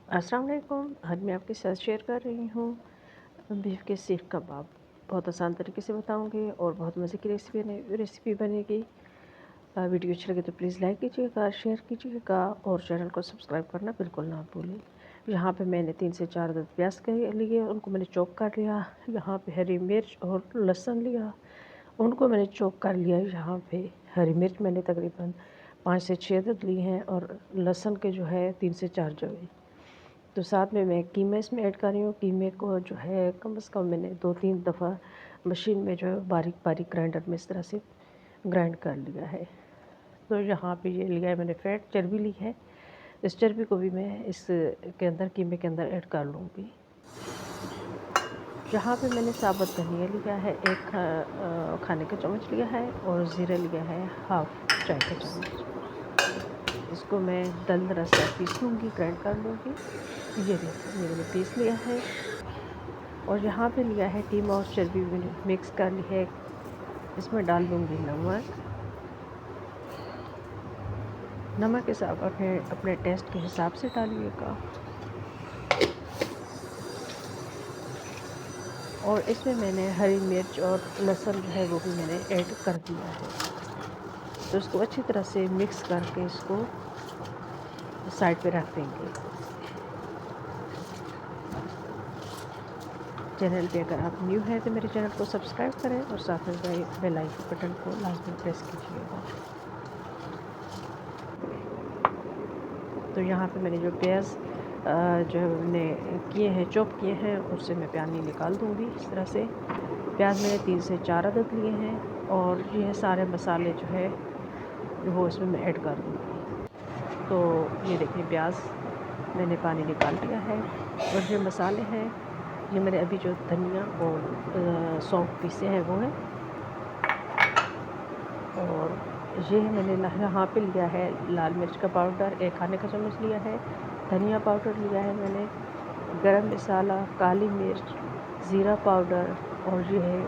अस्सलाम वालेकुम। आज मैं आपके साथ शेयर कर रही हूँ बीफ के सीख कबाब। बहुत आसान तरीके से बताऊँगी और बहुत मज़े की रेसिपी बनेगी। वीडियो अच्छी लगे तो प्लीज़ लाइक कीजिएगा, शेयर कीजिएगा और चैनल को सब्सक्राइब करना बिल्कुल ना भूलें। यहाँ पे मैंने 3 से 4 अदद प्याज के लिए उनको मैंने चॉप कर लिया। यहाँ पे हरी मिर्च और लहसुन लिया, उनको मैंने चॉप कर लिया। यहाँ पे हरी मिर्च मैंने तकरीबन 5 से 6 अदद ली हैं और लहसुन के जो है 3 से 4 जवे। तो साथ में मैं कीमा इसमें ऐड कर रही हूँ। कीमे को जो है कम से कम मैंने 2-3 दफ़ा मशीन में जो है बारीक बारीक ग्राइंडर में इस तरह से ग्राइंड कर लिया है। तो यहाँ पे ये लिया है मैंने फ़ैट चर्बी ली है। इस चर्बी को भी मैं इस के अंदर कीमे के अंदर ऐड कर लूँगी। यहाँ पे मैंने साबुत धनिया लिया है, एक खाने का चम्मच लिया है और ज़ीरा लिया है हाफ़ चाय का चम्मच। इसको मैं दरदरा सा पीस लूँगी, ग्राइंड कर लूँगी। ये देखिए ये मैंने पीस लिया है और यहाँ पे लिया है कीमा और चर्बी मैंने मिक्स कर ली है। इसमें डाल दूँगी नमक। नमक के साथ अपने टेस्ट के हिसाब से डालिएगा। और इसमें मैंने हरी मिर्च और लहसुन जो है वो भी मैंने ऐड कर दिया है। तो इसको अच्छी तरह से मिक्स करके इसको साइड पे रख देंगे। चैनल पे अगर आप न्यू हैं तो मेरे चैनल को सब्सक्राइब करें और साथ में बेल आइकन बटन को लाजमी प्रेस कीजिएगा। तो यहाँ पे मैंने जो प्याज जो मैंने किए हैं चॉप किए हैं उससे मैं पानी निकाल दूँगी। इस तरह से प्याज मैंने 3 से 4 अदद लिए हैं और ये सारे मसाले जो है वो इसमें मैं ऐड कर दूँगी। तो ये देखिए प्याज मैंने पानी निकाल लिया है और ये मसाले हैं, ये मैंने अभी जो धनिया और सौंफ पीसे हैं वो है। और ये मैंने यहाँ पे लिया है लाल मिर्च का पाउडर 1 खाने का चम्मच लिया है, धनिया पाउडर लिया है मैंने, गरम मसाला, काली मिर्च, ज़ीरा पाउडर और ये है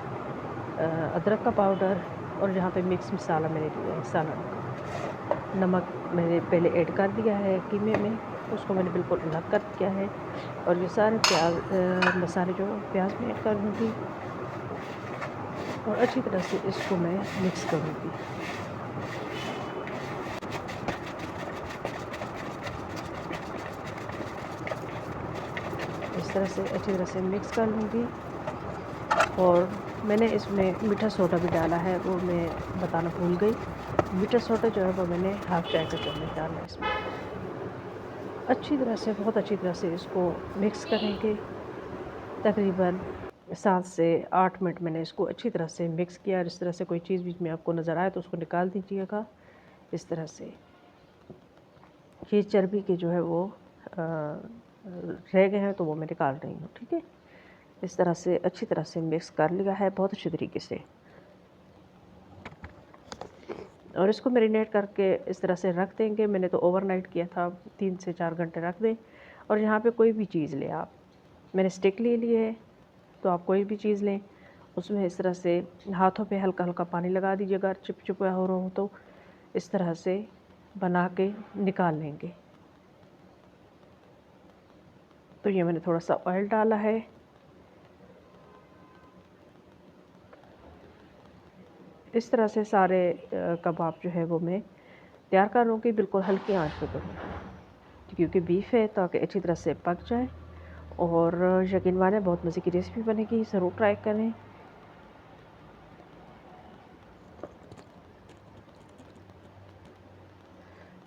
अदरक का पाउडर और यहाँ पे मिक्स मसाला मैंने लिया है सालन का। नमक मैंने पहले ऐड कर दिया है कीमे में, उसको मैंने बिल्कुल अलग कर दिया है और ये सारे मसाले जो प्याज में ऐड कर दूँगी और अच्छी तरह से इसको मैं मिक्स करूँगी। इस तरह से अच्छी तरह से मिक्स कर लूँगी। और मैंने इसमें मीठा सोडा भी डाला है, वो मैं बताना भूल गई। मीठा सोडा जो है वो मैंने हाफ़ चाय का चम्मच डाला है इसमें। अच्छी तरह से बहुत अच्छी तरह से इसको मिक्स करेंगे। तकरीबन 7 से 8 मिनट मैंने इसको अच्छी तरह से मिक्स किया और इस तरह से कोई चीज़ बीच में आपको नज़र आए तो उसको निकाल दीजिएगा। इस तरह से ये चर्बी के जो है वो रह गए हैं तो वो मैं निकाल रही हूँ, ठीक है। इस तरह से अच्छी तरह से मिक्स कर लिया है बहुत अच्छी तरीके से और इसको मैरिनेट करके इस तरह से रख देंगे। मैंने तो ओवरनाइट किया था, 3 से 4 घंटे रख दें। और यहाँ पे कोई भी चीज़ लें आप, मैंने स्टिक ले ली है तो आप कोई भी चीज़ लें, उसमें इस तरह से हाथों पे हल्का हल्का पानी लगा दीजिएगा, चिपचिपा हो रहा हो तो इस तरह से बना के निकाल लेंगे। तो ये मैंने थोड़ा सा ऑयल डाला है। इस तरह से सारे कबाब जो है वो मैं तैयार कर लूँगी, बिल्कुल हल्की आंच पे करूँगी क्योंकि बीफ है, ताकि अच्छी तरह से पक जाए। और यकीन माने बहुत मज़े की रेसिपी बनेगी, ज़रूर ट्राई करें।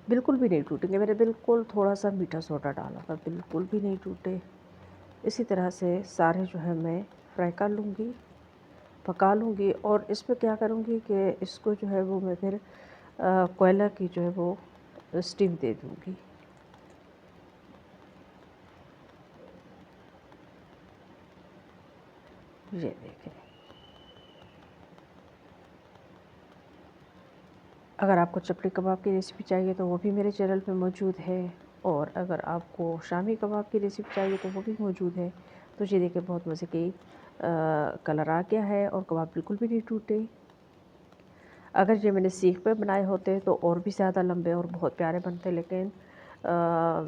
बिल्कुल भी नहीं टूटेंगे, मैंने बिल्कुल थोड़ा सा मीठा सोडा डाला था, बिल्कुल भी नहीं टूटे। इसी तरह से सारे जो है मैं फ्राई कर लूँगी, पका लूँगी। और इसमें क्या करूँगी कि इसको जो है वो मैं फिर कोयला की जो है वो स्टीम दे दूँगी। ये देखें, अगर आपको चपली कबाब की रेसिपी चाहिए तो वो भी मेरे चैनल पे मौजूद है और अगर आपको शामी कबाब की रेसिपी चाहिए तो वो भी मौजूद है। तो ये देखिए बहुत मज़े की कलर आ गया है और कबाब बिल्कुल भी नहीं टूटे। अगर ये मैंने सीख पे बनाए होते तो और भी ज़्यादा लंबे और बहुत प्यारे बनते, लेकिन